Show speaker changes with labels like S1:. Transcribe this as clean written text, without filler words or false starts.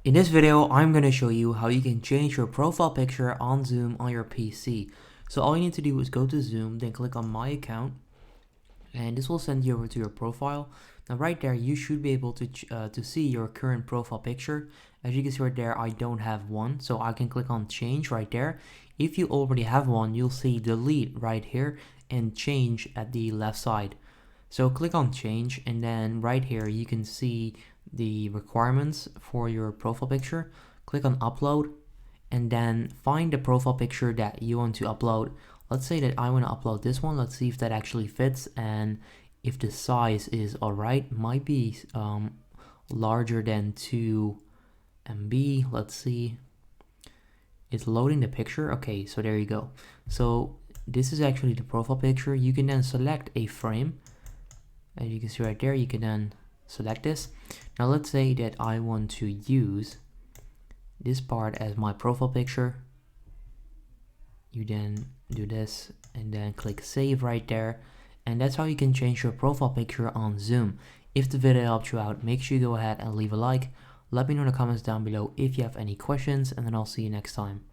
S1: In this video, I'm going to show you how you can change your profile picture on Zoom on your PC. So all you need to do is go to Zoom, then click on My Account, and this will send you over to your profile. Now right there, you should be able to see your current profile picture. As you can see right there, I don't have one, so I can click on Change right there. If you already have one, you'll see Delete right here and Change at the left side. So click on Change, and then right here you can see the requirements for your profile picture. Click on Upload, and then find the profile picture that you want to upload. Let's say that I want to upload this one. Let's see if that actually fits, and if the size is alright. Might be larger than 2 MB. Let's see. It's loading the picture. Okay, so there you go. So this is actually the profile picture. You can then select a frame. As you can see right there, you can then select this. Now let's say that I want to use this part as my profile picture. You then do this and then click save right there. And that's how you can change your profile picture on Zoom. If the video helped you out, make sure you go ahead and leave a like. Let me know in the comments down below if you have any questions, and then I'll see you next time.